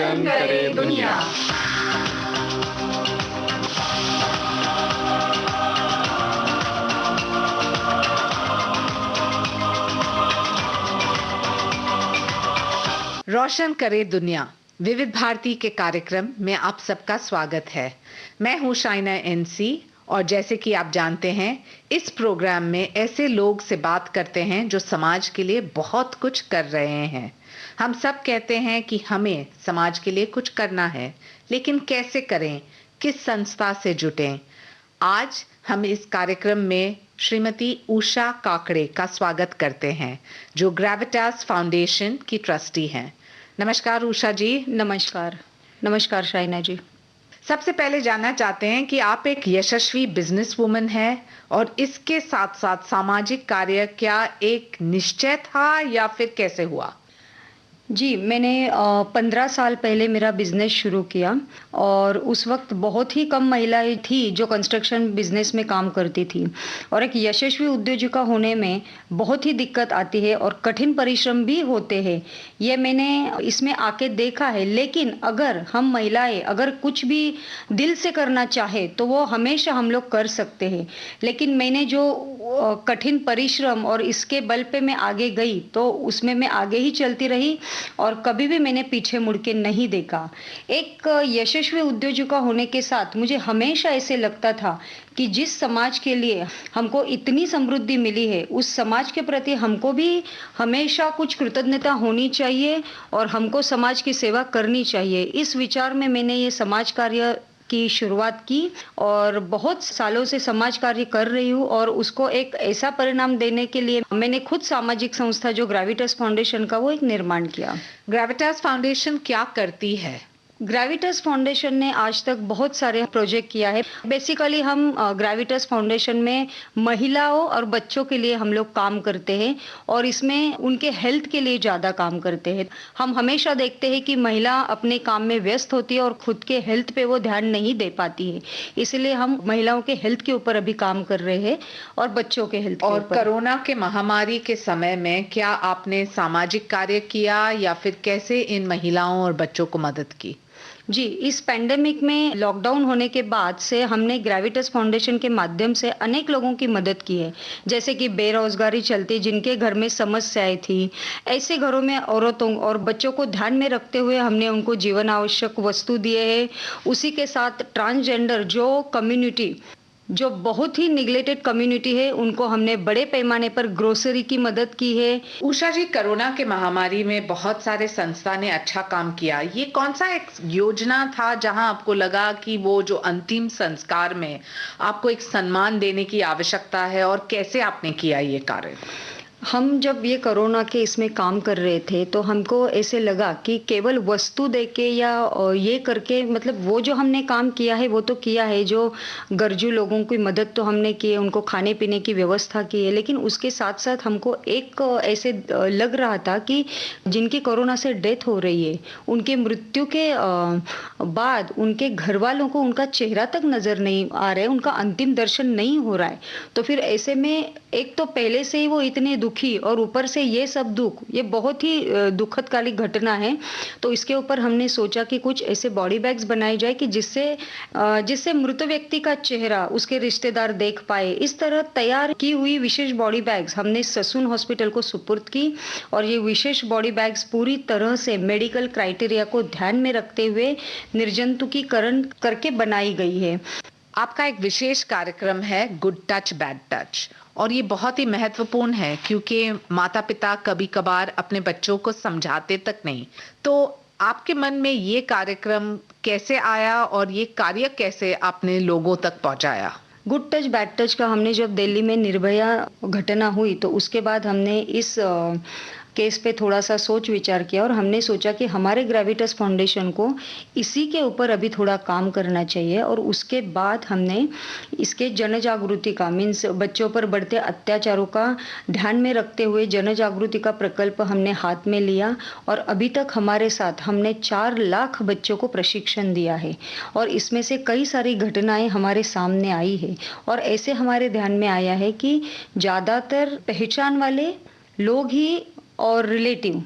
रोशन करे दुनिया। रोशन करे दुनिया विविध भारती के कार्यक्रम में आप सबका स्वागत है। मैं हूं शाइना एनसी और जैसे कि आप जानते हैं, इस प्रोग्राम में ऐसे लोग से बात करते हैं जो समाज के लिए बहुत कुछ कर रहे हैं। हम सब कहते हैं कि हमें समाज के लिए कुछ करना है, लेकिन कैसे करें, किस संस्था से जुटें? आज हम इस कार्यक्रम में श्रीमती उषा काकड़े का स्वागत करते हैं, जो ग्रेविटास फाउंडेशन की ट्रस्टी हैं। नमस्कार उषा जी। नमस्कार। नमस्कार शाइना जी। सबसे पहले जानना चाहते हैं कि आप एक यशस्वी बिजनेस वुमन हैं और इसके साथ साथ सामाजिक कार्य क्या एक निश्चय था या फिर कैसे हुआ? जी, मैंने 15 साल पहले मेरा बिज़नेस शुरू किया और उस वक्त बहुत ही कम महिलाएं थी जो कंस्ट्रक्शन बिज़नेस में काम करती थी और एक यशस्वी उद्योजिका होने में बहुत ही दिक्कत आती है और कठिन परिश्रम भी होते हैं। ये मैंने इसमें आके देखा है, लेकिन अगर हम महिलाएं अगर कुछ भी दिल से करना चाहे तो वो हमेशा हम लोग कर सकते हैं। लेकिन मैंने जो कठिन परिश्रम और इसके बल पे मैं आगे गई तो उसमें मैं आगे ही चलती रही और कभी भी मैंने पीछे मुड़ के नहीं देखा। एक यशस्वी उद्योजिका होने के साथ मुझे हमेशा ऐसे लगता था कि जिस समाज के लिए हमको इतनी समृद्धि मिली है, उस समाज के प्रति हमको भी हमेशा कुछ कृतज्ञता होनी चाहिए और हमको समाज की सेवा करनी चाहिए। इस विचार में मैंने ये समाज कार्य की शुरुआत की और बहुत सालों से समाज कार्य कर रही हूँ और उसको एक ऐसा परिणाम देने के लिए मैंने खुद सामाजिक संस्था जो ग्रेविटास फाउंडेशन का वो एक निर्माण किया। ग्रेविटास फाउंडेशन क्या करती है? ग्रेविटास फाउंडेशन ने आज तक बहुत सारे प्रोजेक्ट किया है। बेसिकली हम ग्रेविटास फाउंडेशन में महिलाओं और बच्चों के लिए हम लोग काम करते हैं और इसमें उनके हेल्थ के लिए ज़्यादा काम करते हैं। हम हमेशा देखते हैं कि महिला अपने काम में व्यस्त होती है और खुद के हेल्थ पे वो ध्यान नहीं दे पाती है, इसलिए हम महिलाओं के हेल्थ के ऊपर अभी काम कर रहे हैं और बच्चों के हेल्थ के और ऊपर। कोरोना के महामारी के समय में क्या आपने सामाजिक कार्य किया या फिर कैसे इन महिलाओं और बच्चों को मदद की? जी, इस पैंडेमिक में लॉकडाउन होने के बाद से हमने ग्रेविटास फाउंडेशन के माध्यम से अनेक लोगों की मदद की है। जैसे कि बेरोजगारी चलती, जिनके घर में समस्याएं थी, ऐसे घरों में औरतों और बच्चों को ध्यान में रखते हुए हमने उनको जीवन आवश्यक वस्तु दिए हैं। उसी के साथ ट्रांसजेंडर जो कम्युनिटी जो बहुत ही निग्लेक्टेड कम्युनिटी है, उनको हमने बड़े पैमाने पर ग्रोसरी की मदद की है। उषा जी, कोरोना के महामारी में बहुत सारे संस्था ने अच्छा काम किया। ये कौन सा एक योजना था जहां आपको लगा कि वो जो अंतिम संस्कार में आपको एक सम्मान देने की आवश्यकता है और कैसे आपने किया ये कार्य? हम जब ये कोरोना के इसमें काम कर रहे थे तो हमको ऐसे लगा कि केवल वस्तु देके या ये करके, मतलब वो जो हमने काम किया है वो तो किया है, जो गरजू लोगों की मदद तो हमने की है, उनको खाने पीने की व्यवस्था की है, लेकिन उसके साथ साथ हमको एक ऐसे लग रहा था कि जिनकी कोरोना से डेथ हो रही है, उनके मृत्यु के बाद उनके घर वालों को उनका चेहरा तक नजर नहीं आ रहा है, उनका अंतिम दर्शन नहीं हो रहा है। तो फिर ऐसे में एक तो पहले से ही वो इतने दुखी और ऊपर से ये सब दुख, ये बहुत ही दुखद काली घटना है। तो इसके ऊपर हमने सोचा कि कुछ ऐसे बॉडी बैग्स बनाए जाए कि जिससे मृत व्यक्ति का चेहरा उसके रिश्तेदार देख पाए। इस तरह तैयार की हुई विशेष बॉडी बैग्स हमने ससून हॉस्पिटल को सुपुर्द की और ये विशेष बॉडी बैग्स पूरी तरह से मेडिकल क्राइटेरिया को ध्यान में रखते हुए निर्जंतुकीकरण करके बनाई गई है। आपका एक विशेष कार्यक्रम है गुड टच बैड टच और ये बहुत ही महत्वपूर्ण है क्योंकि माता पिता कभी कभार अपने बच्चों को समझाते तक नहीं। तो आपके मन में ये कार्यक्रम कैसे आया और ये कार्य कैसे आपने लोगों तक पहुंचाया? गुड टच बैड टच का हमने जब दिल्ली में निर्भया घटना हुई तो उसके बाद हमने इस केस पे थोड़ा सा सोच विचार किया और हमने सोचा कि हमारे ग्रेविटास फाउंडेशन को इसी के ऊपर अभी थोड़ा काम करना चाहिए और उसके बाद हमने इसके जन जागृति का मीन्स बच्चों पर बढ़ते अत्याचारों का ध्यान में रखते हुए जन जागृति का प्रकल्प हमने हाथ में लिया और अभी तक हमारे साथ हमने 4 लाख बच्चों को प्रशिक्षण दिया है और इसमें से कई सारी घटनाएं हमारे सामने आई है और ऐसे हमारे ध्यान में आया है कि ज़्यादातर पहचान वाले लोग ही और रिलेटिव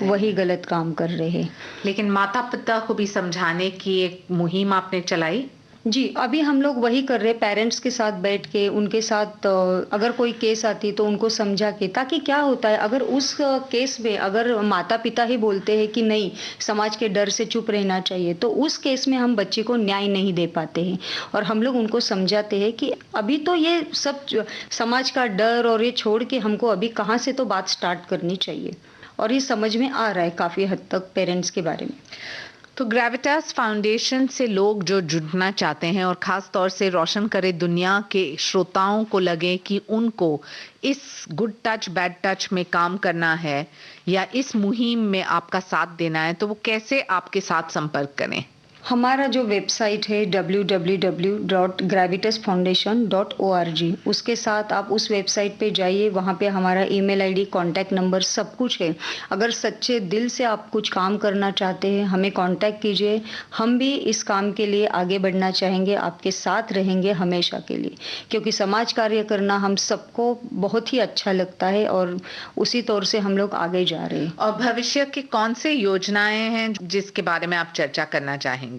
वही गलत काम कर रहे हैं। लेकिन माता पिता को भी समझाने की एक मुहिम आपने चलाई। जी, अभी हम लोग वही कर रहे हैं, पेरेंट्स के साथ बैठ के उनके साथ अगर कोई केस आती है तो उनको समझा के, ताकि क्या होता है अगर उस केस में अगर माता-पिता ही बोलते हैं कि नहीं, समाज के डर से चुप रहना चाहिए, तो उस केस में हम बच्चे को न्याय नहीं दे पाते हैं। और हम लोग उनको समझाते हैं कि अभी तो ये सब समाज का डर और ये छोड़ के हमको अभी कहाँ से तो बात स्टार्ट करनी चाहिए। और ये समझ में आ रहा है काफ़ी हद तक पेरेंट्स के बारे में। तो ग्रेविटास फाउंडेशन से लोग जो जुड़ना चाहते हैं और खास तौर से रोशन करे दुनिया के श्रोताओं को लगे कि उनको इस गुड टच बैड टच में काम करना है या इस मुहिम में आपका साथ देना है, तो वो कैसे आपके साथ संपर्क करें? हमारा जो वेबसाइट है www.gravitasfoundation.org, उसके साथ आप उस वेबसाइट पे जाइए, वहाँ पे हमारा ईमेल आईडी, कॉन्टैक्ट नंबर सब कुछ है। अगर सच्चे दिल से आप कुछ काम करना चाहते हैं, हमें कॉन्टैक्ट कीजिए। हम भी इस काम के लिए आगे बढ़ना चाहेंगे, आपके साथ रहेंगे हमेशा के लिए, क्योंकि समाज कार्य करना हम सबको बहुत ही अच्छा लगता है और उसी तौर से हम लोग आगे जा रहे हैं। और भविष्य की कौन से योजनाएं हैं जिसके बारे में आप चर्चा करना चाहेंगे?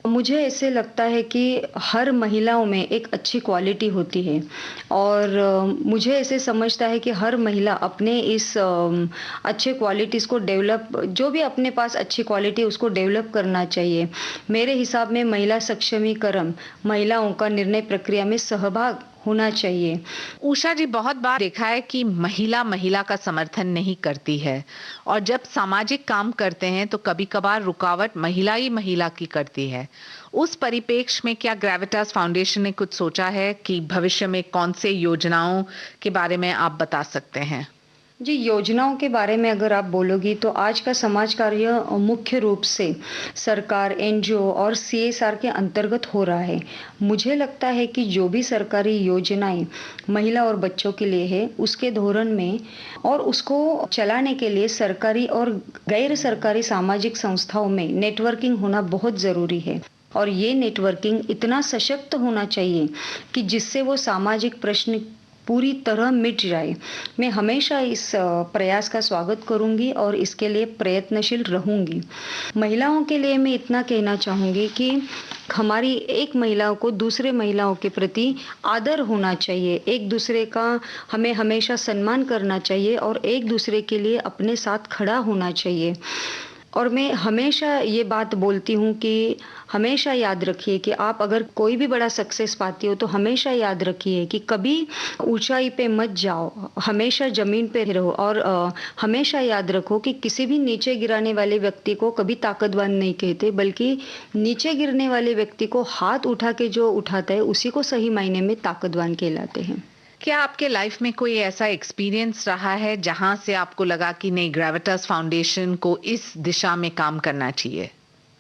मुझे ऐसे लगता है कि हर महिलाओं में एक अच्छी क्वालिटी होती है और मुझे ऐसे समझता है कि हर महिला अपने इस अच्छे क्वालिटीज़ को डेवलप, जो भी अपने पास अच्छी क्वालिटी उसको डेवलप करना चाहिए। मेरे हिसाब में महिला सक्षमीकरण, महिलाओं का निर्णय प्रक्रिया में सहभाग होना चाहिए। उषा जी, बहुत बार देखा है कि महिला महिला का समर्थन नहीं करती है और जब सामाजिक काम करते हैं तो कभी कभार रुकावट महिला ही महिला की करती है। उस परिप्रेक्ष्य में क्या ग्रेविटास फाउंडेशन ने कुछ सोचा है कि भविष्य में कौन से योजनाओं के बारे में आप बता सकते हैं? जी, योजनाओं के बारे में अगर आप बोलोगी तो आज का समाज कार्य मुख्य रूप से सरकार, एनजीओ और सीएसआर के अंतर्गत हो रहा है। मुझे लगता है कि जो भी सरकारी योजनाएं महिला और बच्चों के लिए है, उसके धोरण में और उसको चलाने के लिए सरकारी और गैर सरकारी सामाजिक संस्थाओं में नेटवर्किंग होना बहुत ज़रूरी है। और ये नेटवर्किंग इतना सशक्त होना चाहिए कि जिससे वो सामाजिक प्रश्न पूरी तरह मिट जाए। मैं हमेशा इस प्रयास का स्वागत करूंगी और इसके लिए प्रयत्नशील रहूंगी। महिलाओं के लिए मैं इतना कहना चाहूंगी कि हमारी एक महिलाओं को दूसरे महिलाओं के प्रति आदर होना चाहिए, एक दूसरे का हमें हमेशा सम्मान करना चाहिए और एक दूसरे के लिए अपने साथ खड़ा होना चाहिए। और मैं हमेशा ये बात बोलती हूँ कि हमेशा याद रखिए कि आप अगर कोई भी बड़ा सक्सेस पाती हो तो हमेशा याद रखिए कि कभी ऊंचाई पे मत जाओ, हमेशा ज़मीन पे रहो और हमेशा याद रखो कि किसी भी नीचे गिराने वाले व्यक्ति को कभी ताकतवान नहीं कहते, बल्कि नीचे गिरने वाले व्यक्ति को हाथ उठा के जो उठाता है उसी को सही मायने में ताकतवान कहलाते हैं। क्या आपके लाइफ में कोई ऐसा एक्सपीरियंस रहा है जहां से आपको लगा कि नहीं, ग्रेविटास फाउंडेशन को इस दिशा में काम करना चाहिए?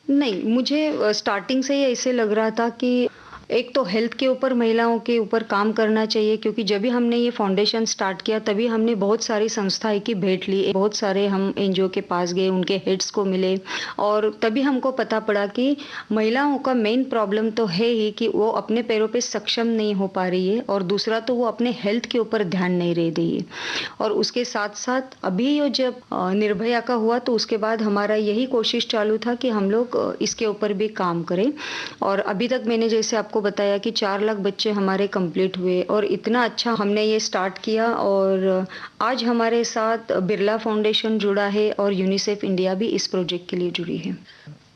नहीं, मुझे स्टार्टिंग से ही ऐसे लग रहा था कि एक तो हेल्थ के ऊपर, महिलाओं के ऊपर काम करना चाहिए, क्योंकि जब भी हमने ये फाउंडेशन स्टार्ट किया तभी हमने बहुत सारी संस्थाएं की भेंट ली, बहुत सारे हम एनजीओ के पास गए, उनके हेड्स को मिले और तभी हमको पता पड़ा कि महिलाओं का मेन प्रॉब्लम तो है ही कि वो अपने पैरों पे सक्षम नहीं हो पा रही है और दूसरा तो वो अपने हेल्थ के ऊपर ध्यान नहीं दे रही है। और उसके साथ साथ अभी ये जब निर्भया का हुआ तो उसके बाद हमारा यही कोशिश चालू था कि हम लोग इसके ऊपर भी काम करें। और अभी तक मैंने जैसे आपको बताया कि 4 लाख बच्चे हमारे कंप्लीट हुए और इतना अच्छा हमने ये स्टार्ट किया और आज हमारे साथ बिरला फाउंडेशन जुड़ा है और यूनिसेफ इंडिया भी इस प्रोजेक्ट के लिए जुड़ी है।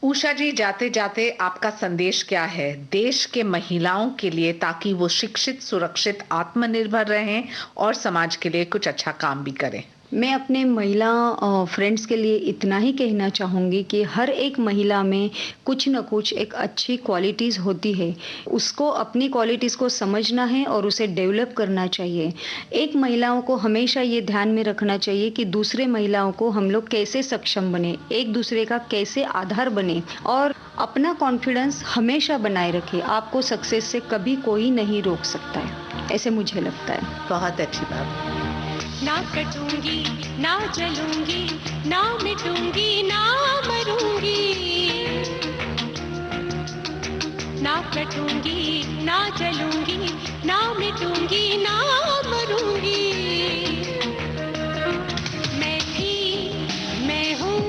उषा जी, जाते जाते आपका संदेश क्या है देश के महिलाओं के लिए, ताकि वो शिक्षित, सुरक्षित, आत्मनिर्भर रहें और समाज के लिए कुछ अच्छा काम भी करें? मैं अपने महिला फ्रेंड्स के लिए इतना ही कहना चाहूँगी कि हर एक महिला में कुछ न कुछ एक अच्छी क्वालिटीज़ होती है, उसको अपनी क्वालिटीज़ को समझना है और उसे डेवलप करना चाहिए। एक महिलाओं को हमेशा ये ध्यान में रखना चाहिए कि दूसरे महिलाओं को हम लोग कैसे सक्षम बने, एक दूसरे का कैसे आधार बने और अपना कॉन्फिडेंस हमेशा बनाए रखें। आपको सक्सेस से कभी कोई नहीं रोक सकता है, ऐसे मुझे लगता है। बहुत अच्छी बात। ना कटूंगी, ना जलूंगी, ना मिटूंगी, ना मरूंगी। ना कटूंगी, ना जलूंगी, ना मिटूंगी, ना मरूंगी। मैं थी, मैं हूँ,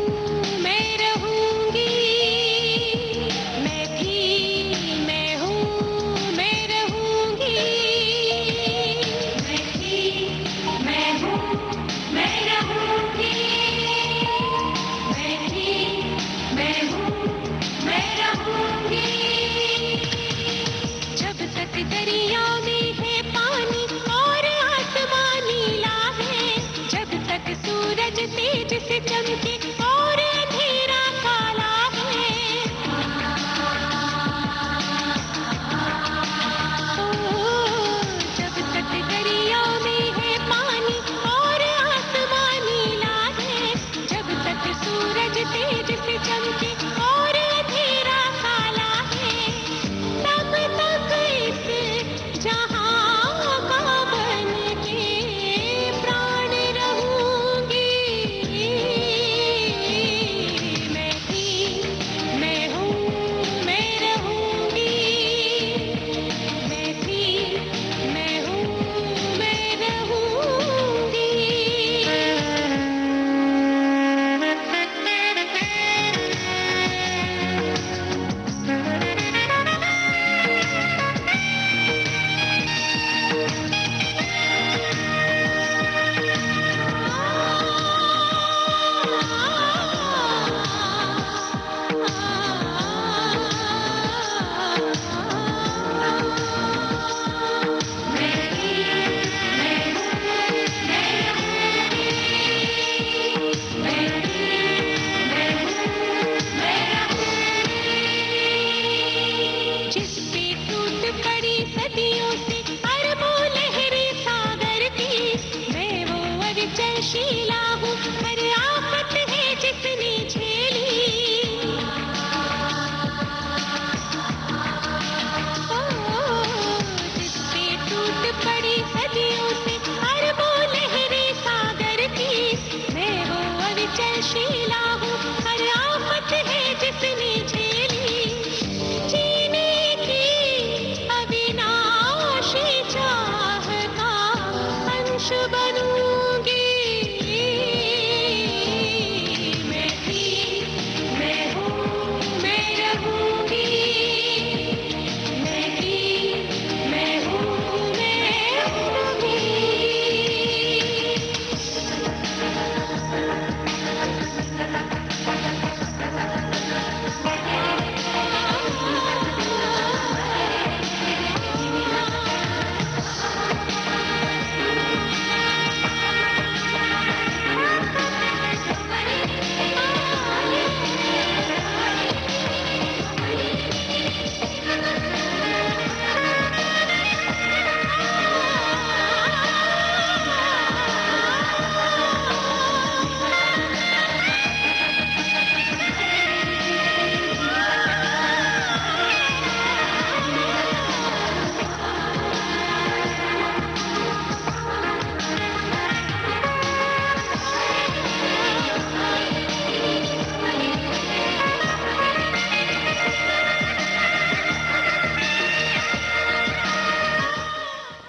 चमके और अंधेरा काला है। जब तक दरिया में है पानी और आसमान नीला है, जब तक सूरज तेज से चमके और अंधेरा काला है, तब तक इस जहां का बन के प्राण रहूंगी। मैं थी, मैं हूँ, मैं रहूंगी। मैं थी, मैं हूँ, मैं रहूंगी। जिस पे टूट पड़ी सदियों से अरबों लहरें सागर की, मैं वो अविचलशीला हूँ, हर आफत है जिसने झेली। जिस पे टूट पड़ी सदियों से अरबों लहरें सागर की, मैं वो अविचलशीला हूँ, हर आफत है जिसने झेली। जीने की अविनाशी चाह का अंश बनूंगी। मैं थी, मैं हूँ, मैं रहूंगी। मैं थी, मैं हूँ, मैं रहूंगी।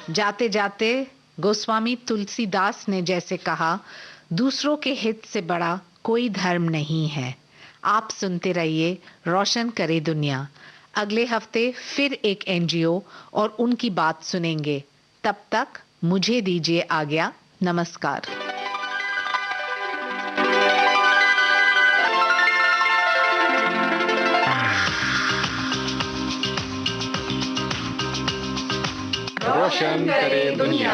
जाते जाते गोस्वामी तुलसीदास ने जैसे कहा, दूसरों के हित से बड़ा कोई धर्म नहीं है। आप सुनते रहिए रोशन करे दुनिया। अगले हफ्ते फिर एक एनजीओ और उनकी बात सुनेंगे। तब तक मुझे दीजिए आज्ञा। नमस्कार। रोशन करे दुनिया।